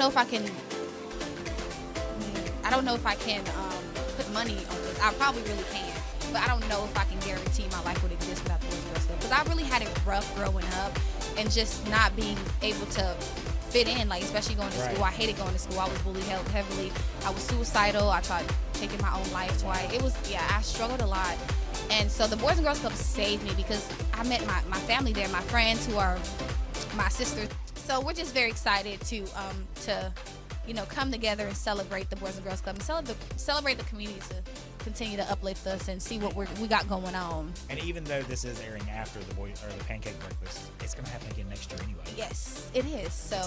know if I can. I don't know if I can put money on this. I probably really can, but I don't know if I can guarantee my life would exist without the Boys and Girls Club, because I really had it rough growing up and just not being able to fit in, like especially going to school. I hated going to school. I was bullied heavily. I was suicidal. I tried taking my own life twice. I struggled a lot. And so the Boys and Girls Club saved me, because I met my family there, my friends who are my sisters. So we're just very excited to come together and celebrate the Boys and Girls Club and celebrate the community, to continue to uplift us and see what we got going on. And even though this is airing after the Pancake Breakfast, it's going to happen again next year anyway. Yes, it is. So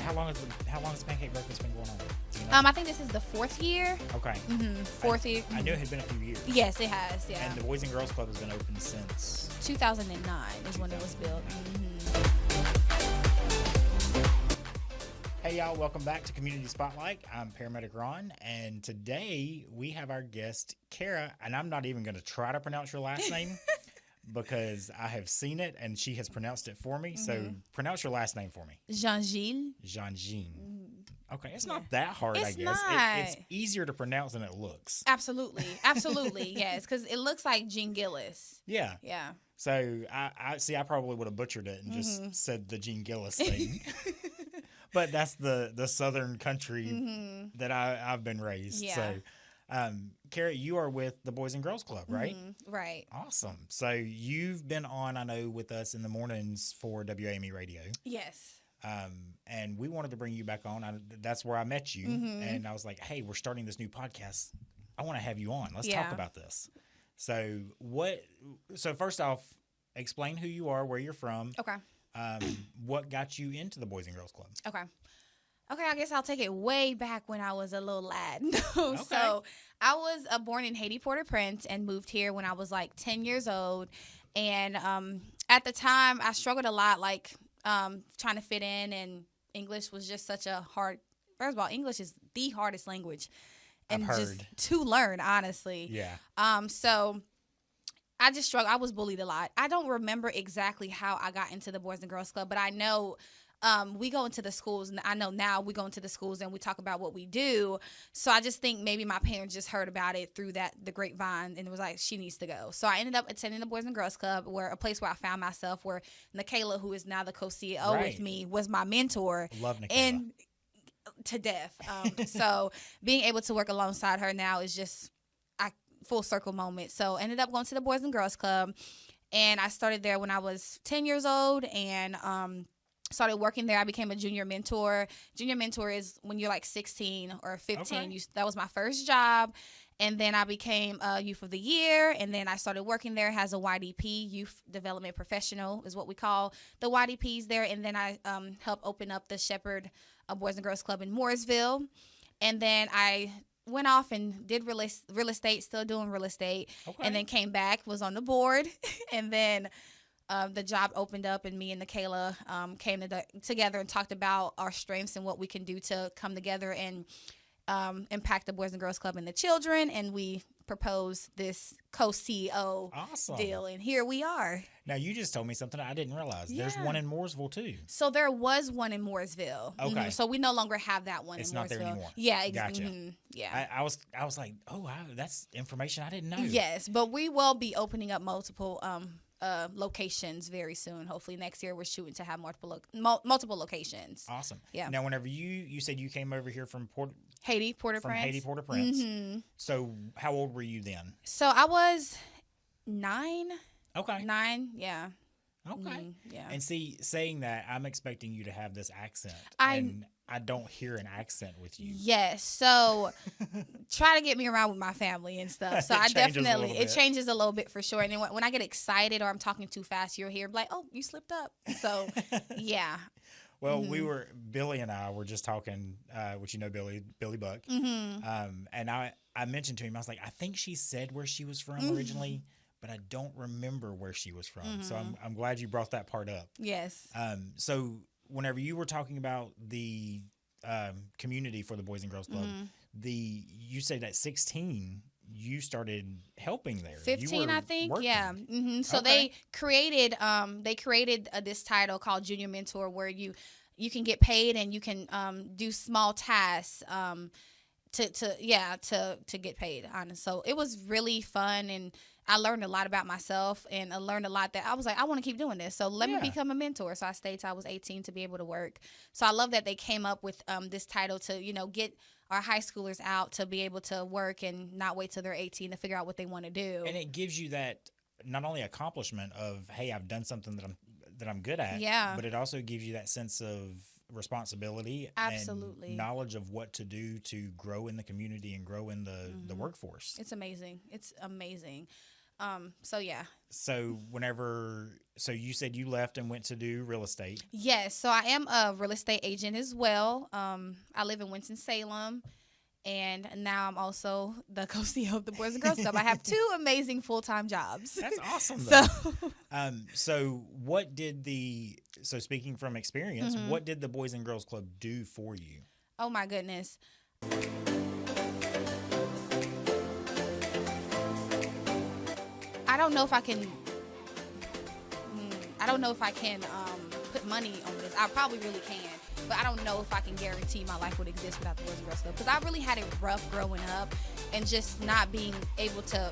how long has Pancake Breakfast been going on? Do you know? I think this is the 4th year. Okay. Fourth year. I knew it had been a few years. Yes, it has. Yeah. And the Boys and Girls Club has been open since 2009 is when it was built. Hey y'all, welcome back to Community Spotlight. I'm Paramedic Ron, and today we have our guest, Karah, and I'm not even going to try to pronounce your last name because I have seen it and she has pronounced it for me. So pronounce your last name for me. Jean-Gilles. Jean-Gilles. Okay, it's not that hard, I guess. It's easier to pronounce than it looks. Absolutely, yes, because it looks like Jean-Gilles. Yeah. Yeah. So I probably would have butchered it and just said the Jean-Gilles thing. But that's the southern country that I've been raised. Yeah. So, Karah, you are with the Boys and Girls Club, right? Right. Awesome. So you've been on, I know, with us in the mornings for WAME Radio. Yes. And we wanted to bring you back on. That's where I met you. And I was like, hey, we're starting this new podcast. I want to have you on. Let's talk about this. So first off, explain who you are, where you're from. Okay. What got you into the Boys and Girls Club? Okay, I guess I'll take it way back when I was a little lad. So I was born in Haiti, Port-au-Prince, and moved here when I was like 10 years old. And at the time, I struggled a lot, like trying to fit in, and English was just such a hard. First of all, English is the hardest language, and just to learn, honestly. Yeah. So I just struggled. I was bullied a lot. I don't remember exactly how I got into the Boys and Girls Club, but I know we go into the schools, and I know now we go into the schools and we talk about what we do. So I just think maybe my parents just heard about it through the grapevine, and it was like, she needs to go. So I ended up attending the Boys and Girls Club, a place where I found myself, where Nikayla, who is now the co-CEO with me, was my mentor. Love Nikayla. And to death. So being able to work alongside her now is just full circle moment. So ended up going to the Boys and Girls Club, and I started there when I was 10 years old, and started working there. I became a junior mentor. Junior mentor is when you're like 16 or 15. Okay. That was my first job. And then I became a Youth of the Year, and then I started working there as a YDP, Youth Development Professional is what we call the YDPs there. And then I helped open up the Shepherd Boys and Girls Club in Mooresville. And then I went off and did real estate, still doing real estate, and then came back, was on the board, and then the job opened up, and me and Nikayla came together and talked about our strengths and what we can do to come together and impact the Boys and Girls Club and the children, and we proposed this co-CEO deal, and here we are. Now, you just told me something I didn't realize. Yeah. There's one in Mooresville, too. So there was one in Mooresville. Okay. So we no longer have that one in Mooresville. It's not there anymore. Yeah. Gotcha. Yeah. I was like, oh, wow, that's information I didn't know. Yes, but we will be opening up multiple locations very soon. Hopefully next year we're shooting to have multiple locations. Awesome. Yeah. Now, whenever you said you came over here from Haiti, Port-au-Prince. So how old were you then? So I was 9. Okay. 9, yeah. Okay. Yeah. And see, saying that, I'm expecting you to have this accent. And I don't hear an accent with you. Yes. So try to get me around with my family and stuff. So it changes a little bit for sure. And then when I get excited or I'm talking too fast, you'll hear like, oh, you slipped up. So yeah. Well, Billy and I were just talking, which you know Billy Buck. And I mentioned to him, I was like, I think she said where she was from originally, but I don't remember where she was from. So I'm glad you brought that part up. Yes. So whenever you were talking about the community for the Boys and Girls Club, you said at 16 you started helping there. 15, I think. Working. Yeah. So they created this title called Junior Mentor, where you can get paid and you can do small tasks to get paid, honest. So it was really fun, and I learned a lot about myself, and I learned a lot that I was like, I want to keep doing this. So let me become a mentor. So I stayed till I was 18 to be able to work. So I love that they came up with this title to, get our high schoolers out to be able to work and not wait till they're 18 to figure out what they want to do. And it gives you that not only accomplishment of, hey, I've done something that I'm good at, but it also gives you that sense of responsibility Absolutely. and knowledge of what to do to grow in the community and grow in the workforce. It's amazing. It's amazing. So yeah. So you said you left and went to do real estate. Yes. So I am a real estate agent as well. I live in Winston-Salem, and now I'm also the co-CEO of the Boys and Girls Club. I have 2 amazing full-time jobs. That's awesome, though. So speaking from experience, what did the Boys and Girls Club do for you? Oh my goodness. I don't know if I can put money on this. I probably really can, but I don't know if I can guarantee my life would exist without the Boys and Girls Club, because I really had it rough growing up and just not being able to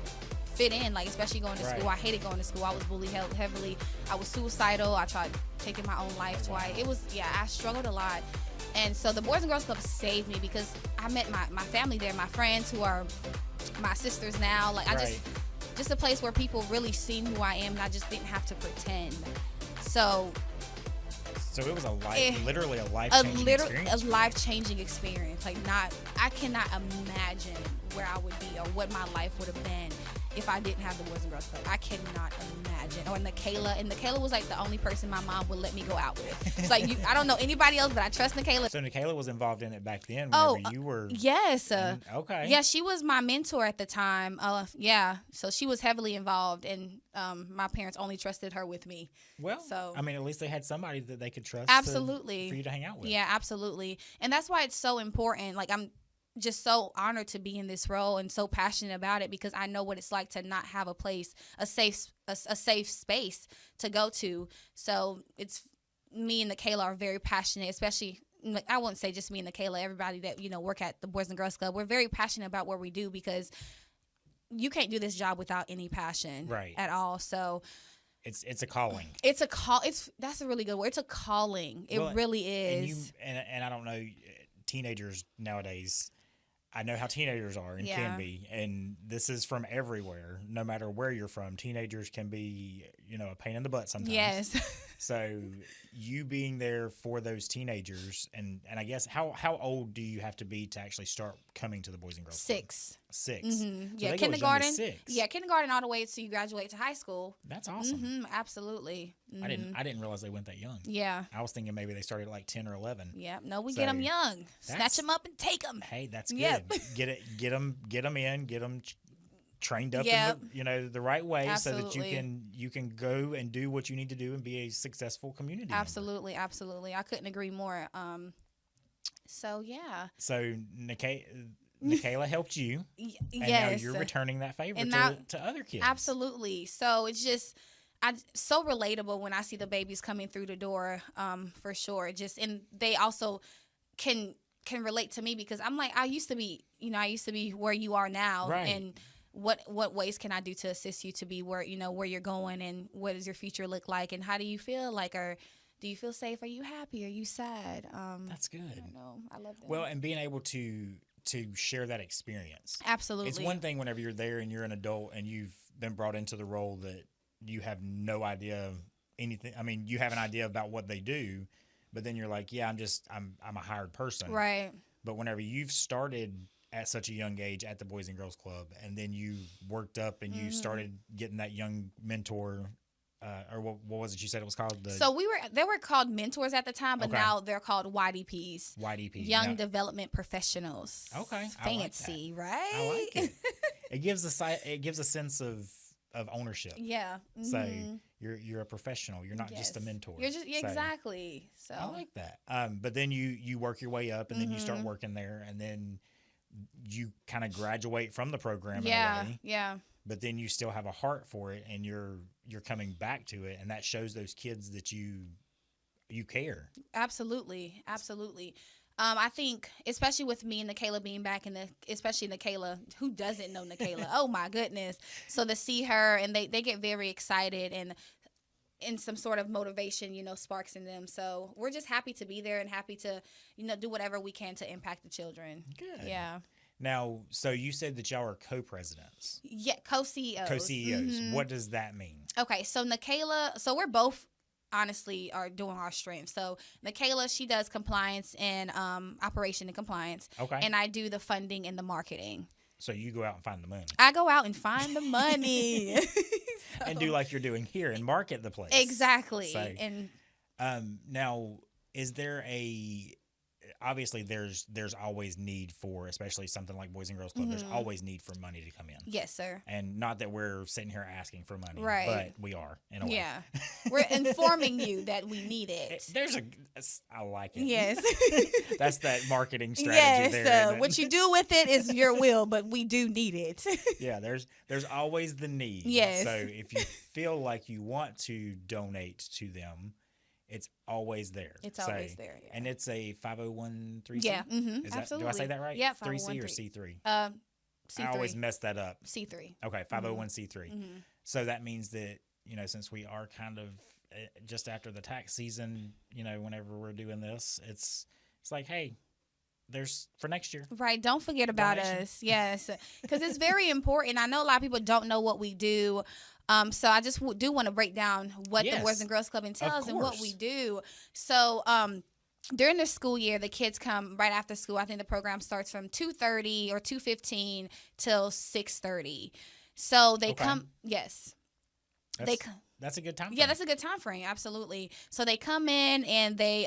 fit in, like especially going to school. I hated going to school. I was bullied heavily. I was suicidal. I tried taking my own life twice. It was, I struggled a lot. And so the Boys and Girls Club saved me, because I met my family there, my friends who are my sisters now. Like just a place where people really seen who I am, and I just didn't have to pretend. So it was literally a life-changing experience. A life-changing experience. Like I cannot imagine where I would be or what my life would have been if I didn't have the Boys and Girls Club. I cannot imagine. Or Nikayla was like the only person my mom would let me go out with. It's like I don't know anybody else, but I trust Nikayla. So Nikayla was involved in it back then. Whenever you were. Yes. Okay. Yeah, she was my mentor at the time. So she was heavily involved, and my parents only trusted her with me. Well, so I mean, at least they had somebody that they could trust. Absolutely. For you to hang out with. Yeah, absolutely. And that's why it's so important. Like, I'm just so honored to be in this role and so passionate about it, because I know what it's like to not have a place, a safe space to go to. So it's me and Nikayla are very passionate, especially, I wouldn't say just me and Nikayla, everybody that, work at the Boys and Girls Club. We're very passionate about what we do, because you can't do this job without any passion at all. So it's a calling. That's a really good word. It's a calling. It really is. And I don't know, teenagers nowadays, I know how teenagers are and can be, and this is from everywhere, no matter where you're from. Teenagers can be, a pain in the butt sometimes. Yes. So you being there for those teenagers, and I guess how old do you have to be to actually start coming to the Boys and Girls Club? 6. 6. Mm-hmm. So yeah, they kindergarten. Go as young as 6. Yeah, kindergarten all the way till you graduate to high school. That's awesome. Mm-hmm, absolutely. Mm-hmm. I didn't realize they went that young. Yeah. I was thinking maybe they started at like 10 or 11. Yeah. No, we get them young. Snatch them up and take them. Hey, that's good. Yep. Get them in, get them trained up in the right way. Absolutely. So that you can go and do what you need to do and be a successful community Absolutely. member. Absolutely. I couldn't agree more. So yeah. So Nikayla helped you. And now you're returning that favor to other kids. Absolutely. So it's just so relatable when I see the babies coming through the door, for sure. And they also can relate to me, because I'm like, I used to be where you are now. Right. And what ways can I do to assist you to be where you're going, and what does your future look like, and how do you feel like, or do you feel safe? Are you happy? Are you sad? That's good. I don't know. I love that. Well, and being able to share that experience. Absolutely. It's one thing whenever you're there and you're an adult and you've been brought into the role that you have no idea anything. I mean, you have an idea about what they do, but then you're like, yeah, I'm a hired person. Right. But whenever you've started at such a young age at the Boys and Girls Club, and then you worked up and you started getting that young mentor, or what was it you said it was called? They were called mentors at the time, but now they're called YDPs. Young Development Professionals. Okay. Fancy, like right? I like it. It gives a sense of ownership. Yeah. Mm-hmm. So you're a professional. You're not just a mentor. You're just exactly. So I like that. But then you work your way up, and then you start working there, and then you kind of graduate from the program. Yeah. In a way, yeah. But then you still have a heart for it, and you're coming back to it, and that shows those kids that you you care. Absolutely. I think, especially with me and Nikayla being back, especially Nikayla, who doesn't know Nikayla? Oh my goodness! So to see her, and they get very excited, and some sort of motivation, sparks in them. So we're just happy to be there and happy to, do whatever we can to impact the children. Good. Yeah. Now, so you said that y'all are co-presidents. Yeah, co-CEOs. Co-CEOs. Mm-hmm. What does that mean? Okay, so Nikayla, so we're both honestly are doing our strengths. So Nikayla, she does compliance and operation and compliance. Okay. And I do the funding and the marketing. So you go out and find the money. I go out and find the money. And do like you're doing here and market the place. Exactly. So, and now, is there obviously there's always need for, especially something like Boys and Girls Club, there's always need for money to come in. Yes, sir. And not that we're sitting here asking for money, right? But we are in a way. Yeah, we're informing you that we need it. I like it. Yes, that's that marketing strategy. Yes, what you do with it is your will, but we do need it. Yeah, there's always the need. Yes. So if you feel like you want to donate to them, it's always there. It's always there. Yeah. And it's a 501(c)(3). Yeah, absolutely. Do I say that right? Yeah, 3C or C3? C3. I always mess that up. C3. Okay, 501(c)(3). So that means that, since we are kind of just after the tax season, whenever we're doing this, it's like, hey, there's for next year. Right. Don't forget about us. Yes. Because it's very important. I know a lot of people don't know what we do. So I just do want to break down what the Boys and Girls Club entails and what we do. So during the school year, the kids come right after school. I think the program starts from 2:30 or 2:15 till 6:30. So they come. Yes. That's a good time frame. Yeah, that's a good time frame. Absolutely. So they come in and they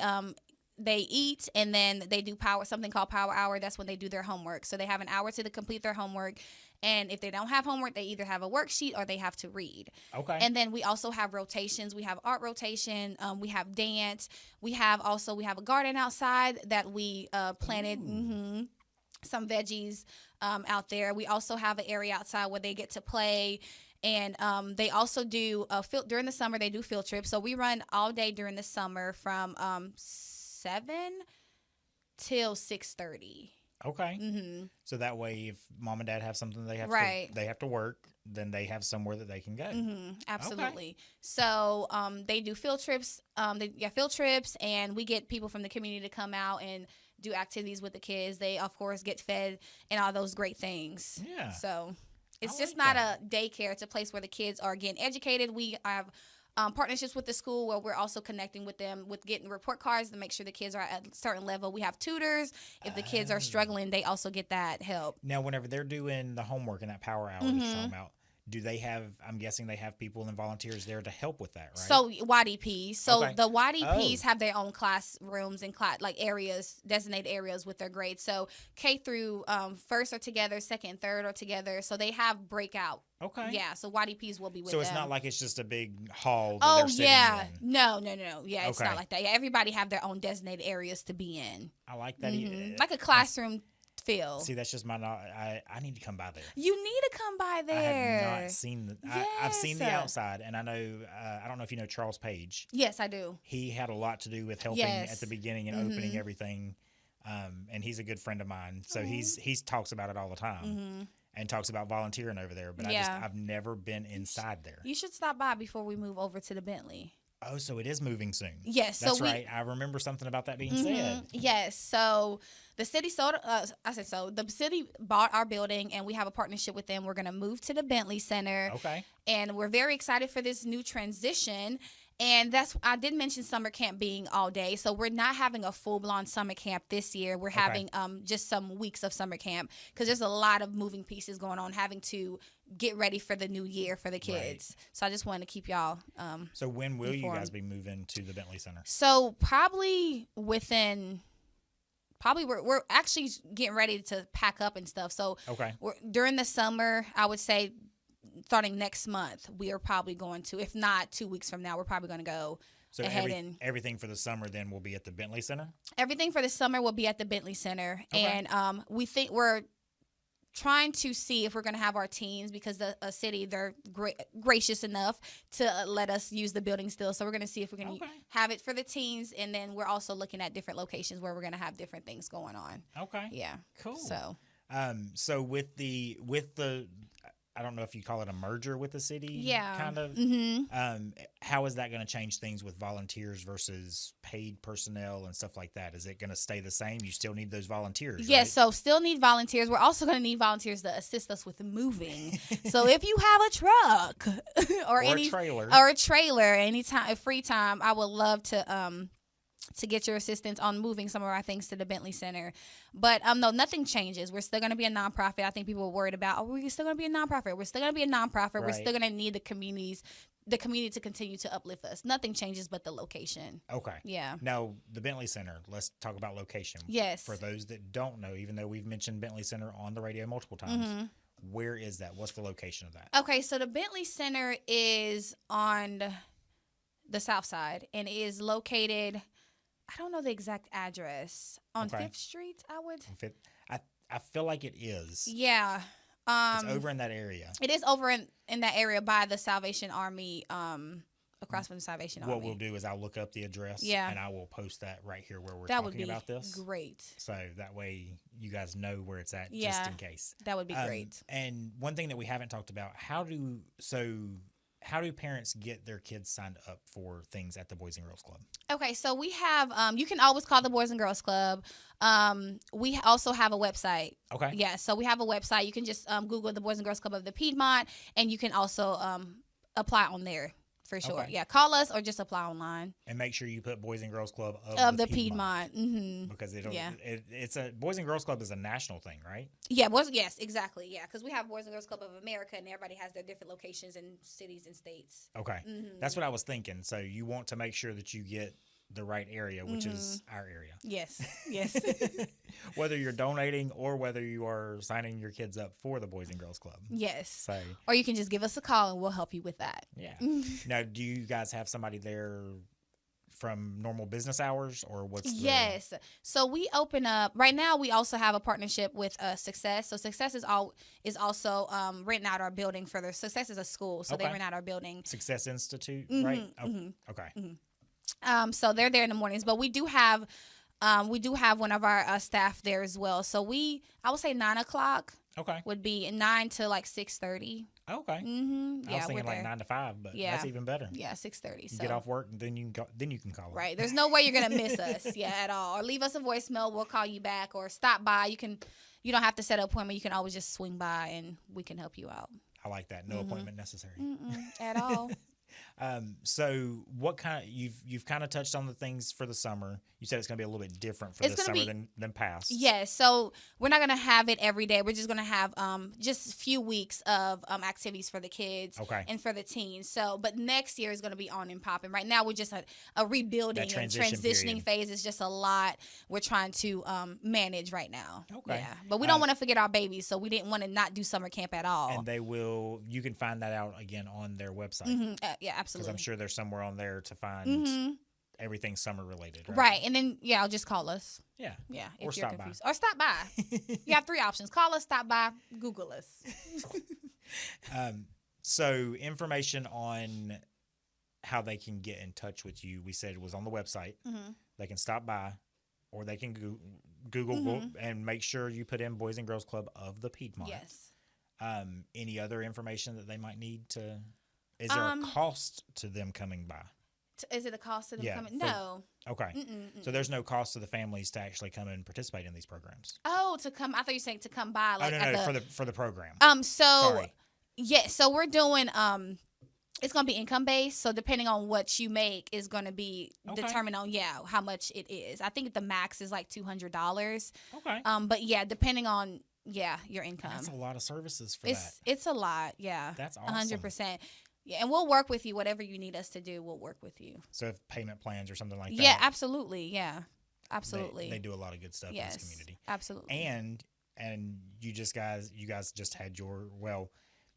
eat, and then they do something called power hour. That's when they do their homework. So they have an hour to complete their homework. And if they don't have homework, they either have a worksheet or they have to read. Okay. And then we also have rotations. We have art rotation. We have dance. We have a garden outside that we planted some veggies out there. We also have an area outside where they get to play. And they also do during the summer. They do field trips. So we run all day during the summer from 7 till 6:30. Okay. So that way, if mom and dad have something they have to work, then they have somewhere that they can go. Absolutely. Okay. So they do field trips. Field trips, and we get people from the community to come out and do activities with the kids. They of course get fed and all those great things. Yeah. So it's just not a daycare. It's a place where the kids are getting educated. We have partnerships with the school where we're also connecting with them with getting report cards to make sure the kids are at a certain level. We have tutors. If the kids are struggling, they also get that help. Now, whenever they're doing the homework in that power hour that you're talking about, do they have, I'm guessing they have people and volunteers there to help with that, right? So YDPs. So the YDPs have their own classrooms and designated areas with their grades. So K through first are together, second, third are together. So they have breakout. Okay. Yeah. So YDPs will be with them. So it's not like it's just a big hall that they're sitting in. No. Yeah, it's not like that. Yeah, everybody have their own designated areas to be in. I like that. Like a classroom feel. See, that's just I need to come by there. You need to come by there. I have not seen I've seen the outside, and I know I don't know if you know Charles Page. Yes, I do. He had a lot to do with helping at the beginning and opening everything, and he's a good friend of mine. So he's talks about it all the time. And talks about volunteering over there, but I've never been inside there. You should stop by before we move over to the Bentley. Oh, so it is moving soon. Yes, that's right. I remember something about that being said. Yes, so the city the city bought our building, and we have a partnership with them. We're going to move to the Bentley Center. Okay, and we're very excited for this new transition. And I did mention summer camp being all day. So we're not having a full-blown summer camp this year. We're having just some weeks of summer camp because there's a lot of moving pieces going on, having to get ready for the new year for the kids. Right. So I just wanted to keep y'all So when will you guys be moving to the Bentley Center? So probably we're actually getting ready to pack up and stuff. So during the summer, I would say starting next month, we are probably going to, if not 2 weeks from now, we're probably going to go ahead everything for the summer then will be at the Bentley Center? Everything for the summer will be at the Bentley Center. And we think we're trying to see if we're going to have our teens, because the city, they're gracious enough to let us use the building still. So we're going to see if we're going to have it for the teens. And then we're also looking at different locations where we're going to have different things going on. Okay. Yeah. Cool. So with the I don't know if you call it a merger with the city. Yeah. Kind of. How is that going to change things with volunteers versus paid personnel and stuff like that? Is it going to stay the same? You still need those volunteers, yes, right? so still need volunteers. We're also going to need volunteers to assist us with moving. So if you have a truck or a trailer, anytime, free time, I would love to get your assistance on moving some of our things to the Bentley Center. But no, nothing changes. We're still going to be a nonprofit. I think people were worried about, we're still going to be a nonprofit. We're still going to be a nonprofit. Right. We're still going to need the community to continue to uplift us. Nothing changes but the location. Okay. Yeah. Now, the Bentley Center, let's talk about location. Yes. For those that don't know, even though we've mentioned Bentley Center on the radio multiple times, where is that? What's the location of that? Okay, so the Bentley Center is on the south side and is located, I don't know the exact address, on 5th Street, I feel like it is. Yeah. It's over in that area. It is over in that area by the Salvation Army, across from the Salvation Army. What we'll do is I'll look up the address, and I will post that right here where we're talking about this. That would be great. So that way you guys know where it's at, just in case. That would be great. And one thing that we haven't talked about, how do parents get their kids signed up for things at the Boys and Girls Club? Okay, so we have, you can always call the Boys and Girls Club. We also have a website. Okay. Yeah, so we have a website. You can just Google the Boys and Girls Club of the Piedmont, and you can also apply on there. For sure. Okay. Yeah. Call us or just apply online. And make sure you put Boys and Girls Club of the Piedmont. Because it's a Boys and Girls Club is a national thing, right? Yeah. Yes, exactly. Yeah. Because we have Boys and Girls Club of America, and everybody has their different locations in cities and states. Okay. That's what I was thinking. So you want to make sure that you get the right area, which is our area. Yes. Whether you're donating or whether you are signing your kids up for the Boys and Girls Club. Yes. So, or you can just give us a call and we'll help you with that. Yeah. Now, do you guys have somebody there from normal business hours, or what's the... Yes. So we open up right now. We also have a partnership with Success. So Success is also renting out our building for their... Success is a school, so they rent out our building. Success Institute, right? Okay. So they're there in the mornings, but we do have one of our staff there as well. So I would say 9:00. Okay. Would be 9 to like 6:30. Okay. I was thinking like 9 to 5, but that's even better. Yeah, 6:30. You get off work and then you can call us. Right. There's no way you're gonna miss us, at all. Or leave us a voicemail. We'll call you back, or stop by. You don't have to set an appointment. You can always just swing by and we can help you out. I like that. No appointment necessary. At all. So what kind of, you've kind of touched on the things for the summer. You said it's going to be a little bit different for this summer than past. Yes. So we're not going to have it every day. We're just going to have just a few weeks of activities for the kids and for the teens. So, but next year is going to be on and popping. Right now we're just a rebuilding and transitioning phase. Is just a lot we're trying to manage right now. Okay. Yeah. But we don't want to forget our babies, so we didn't want to not do summer camp at all. And you can find that out again on their website. Yeah, absolutely. Because I'm sure there's somewhere on there to find everything summer related, right? Right. And then, just call us. Yeah. Yeah. Or stop by. Or stop by. You have 3 options. Call us, stop by, Google us. So information on how they can get in touch with you, we said was on the website. They can stop by, or they can Google and make sure you put in Boys and Girls Club of the Piedmont. Yes. Any other information that they might need to... Is there a cost to them coming by? Is it a cost to them coming? No. Okay. So there's no cost to the families to actually come and participate in these programs. Oh, to come! I thought you were saying to come by. Like for the program. Sorry. Yeah. So we're doing. It's going to be income based. So depending on what you make is going to be determined on how much it is. I think the max is like $200. Okay. But depending on your income. That's a lot of services for that. It's a lot. Yeah. That's awesome. 100%. Yeah, and we'll work with you. Whatever you need us to do, we'll work with you. So if payment plans or something like that. Yeah, absolutely. Yeah, absolutely. They do a lot of good stuff in this community. Absolutely. And you guys just had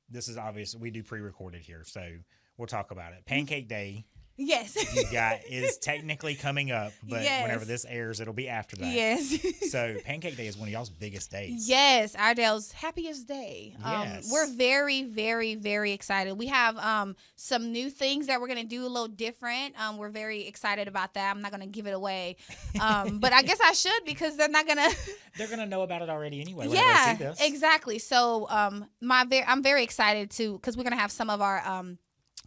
this is obvious. We do pre-recorded here, so we'll talk about it. Pancake Day Yes. you got is technically coming up, but Yes. whenever this airs, it'll be after that. Yes. So Pancake Day is one of y'all's biggest days. Yes, Ardell's happiest day. Yes. We're very, very, very excited. We have some new things that we're going to do a little different. We're very excited about that. I'm not going to give it away. But I guess I should because they're not going to. They're going to know about it already anyway whenever they see this. Exactly. So I'm very excited because we're going to have some of our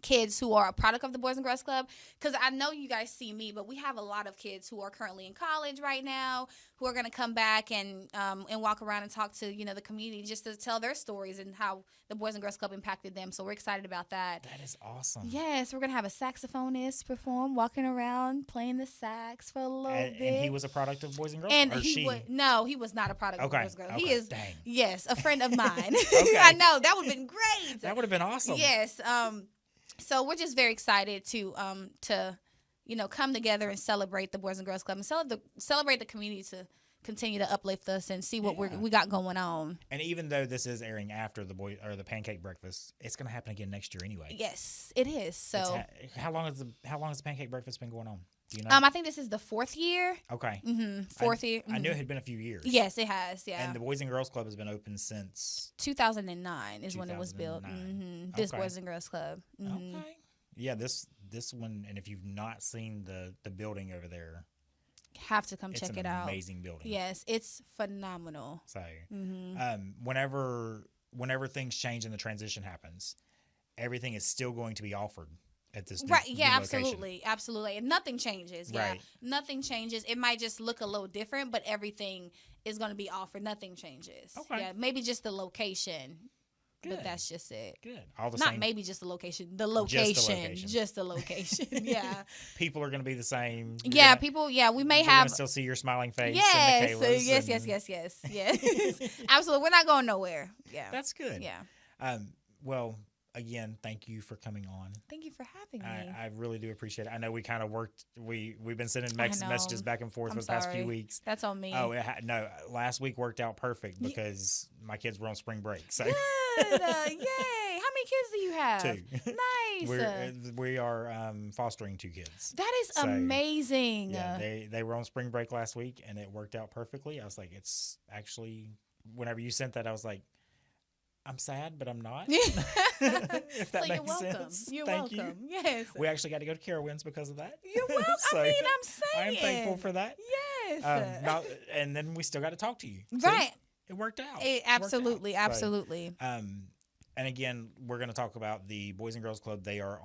kids who are a product of the Boys and Girls Club, because I know you guys see me, but we have a lot of kids who are currently in college right now who are going to come back and walk around and talk to the community just to tell their stories and how the Boys and Girls Club impacted them. So we're excited about that. That is awesome. Yes, we're going to have a saxophonist perform, walking around playing the sax for a little bit. And he was a product of Boys and Girls? And or he was not a product of Boys and Girls. Okay. He is, Dang. yes, a friend of mine. Okay. I know, that would have been great. That would have been awesome. Yes. So we're just very excited to come together and celebrate the Boys and Girls Club and celebrate the community to continue to uplift us and see what we got going on. And even though this is airing after the pancake breakfast, it's going to happen again next year anyway. Yes, it is. So how long has the pancake breakfast been going on? Do you know? I think this is the 4th year. Okay. Fourth year. I knew it had been a few years. Yes, it has. Yeah. And the Boys and Girls Club has been open since 2009 is when it was built. This Okay. Boys and Girls Club. Okay. Yeah, this one, and if you've not seen the building over there, have to come check it out. It's an amazing building. Yes, it's phenomenal. So, whenever things change and the transition happens, everything is still going to be offered at this new, right. Yeah, new absolutely, absolutely, and nothing changes. Yeah, Right. Nothing changes. It might just look a little different, but everything is going to be offered. Nothing changes. Okay. Yeah, maybe just the location. Good. But that's just it. Good. All the Not same. maybe just the location. The location. Just the location. Yeah. People are going to be the same. Yeah, people. Yeah, we may We're have. gonna still see your smiling face. Yes. And Michaela's Yes. Absolutely. We're not going nowhere. Yeah. That's good. Yeah. Well, again, thank you for coming on. Thank you for having me. I really do appreciate it. I know we kind of worked. We've been sending I know. messages back and forth I'm for the past sorry. few weeks. That's on me. Oh no! Last week worked out perfect because my kids were on spring break. So Good. Yay! How many kids do you have? 2. Nice. We are fostering 2 kids. That is amazing. Yeah, they were on spring break last week, and it worked out perfectly. I was like, it's actually, whenever you sent that, I was like, I'm sad, but I'm not. If that So makes you're welcome. sense. You're Thank welcome. you. Yes. We actually got to go to Carowinds because of that. You're welcome. So, I mean, I'm saying. I'm thankful for that. Yes. And then we still got to talk to you. Right. See? It worked out. Absolutely. It worked out. Absolutely. So, and again, we're going to talk about the Boys and Girls Club. They are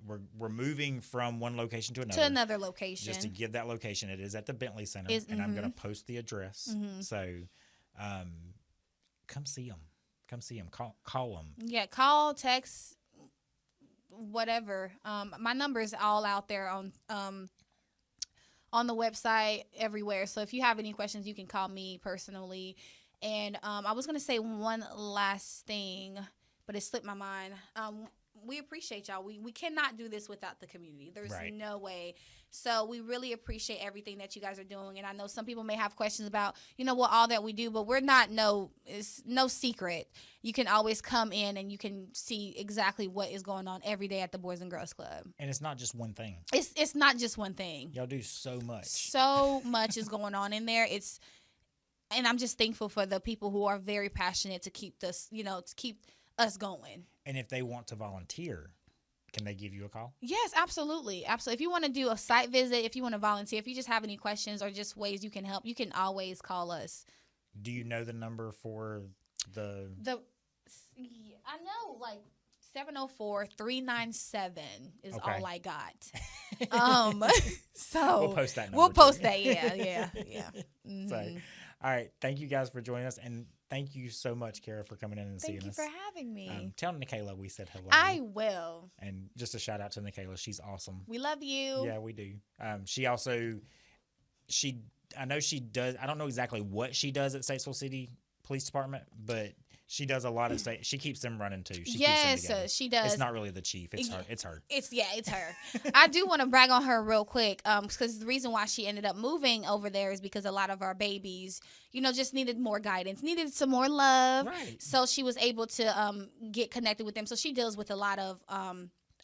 we're moving from one location to another. To another location. Just to give that location. It is at the Bentley Center. And I'm going to post the address. So come see them. Come see them. Call them. Yeah, call, text, whatever. My number is all out there on the website, everywhere. So if you have any questions, you can call me personally. And I was going to say one last thing, but it slipped my mind. We appreciate y'all. We cannot do this without the community. There's no way. So we really appreciate everything that you guys are doing. And I know some people may have questions about, all that we do, but we're not it's no secret. You can always come in and you can see exactly what is going on every day at the Boys and Girls Club. And it's not just one thing. It's not just one thing. Y'all do so much. So much is going on in there. And I'm just thankful for the people who are very passionate to keep this, to keep us going. And if they want to volunteer, can they give you a call? Yes, absolutely. Absolutely. If you want to do a site visit, if you want to volunteer, if you just have any questions or just ways you can help, you can always call us. Do you know the number for I know, 704-397 is all I got. So we'll post that number. We'll post that. Yeah. Mm-hmm. So, all right. Thank you guys for joining us. And thank you so much, Karah, for coming in and seeing us. Thank you for having me. Tell Nikayla we said hello. I will. And just a shout out to Nikayla. She's awesome. We love you. Yeah, we do. She also, I know she does, I don't know exactly what she does at Statesville City Police Department, but she does a lot of she keeps them running too. She keeps them she does. It's not really the chief. It's her. It's her. It's her. I do want to brag on her real quick, because the reason why she ended up moving over there is because a lot of our babies, just needed more guidance, needed some more love. Right. So she was able to get connected with them. So she deals with a lot of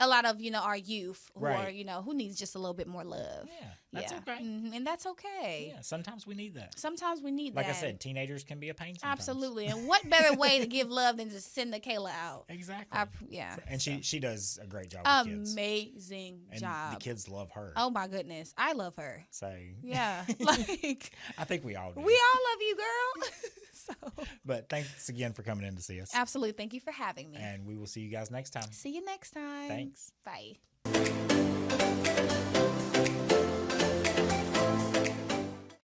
a lot of, our youth who Right. are, who needs just a little bit more love. Yeah, that's okay. And that's okay. Yeah, sometimes we need that. Sometimes we need Like that. I said, teenagers can be a pain sometimes. Absolutely. And what better way to give love than to send the Kayla out? Exactly. And she does a great job with kids. Amazing And job. the kids love her. Oh my goodness. I love her. So Yeah. Like I think we all do. we all love you, girl. So But thanks again for coming in to see us. absolutely. Thank you for having me. And we will see you guys next time. See you next time. Thanks. Bye.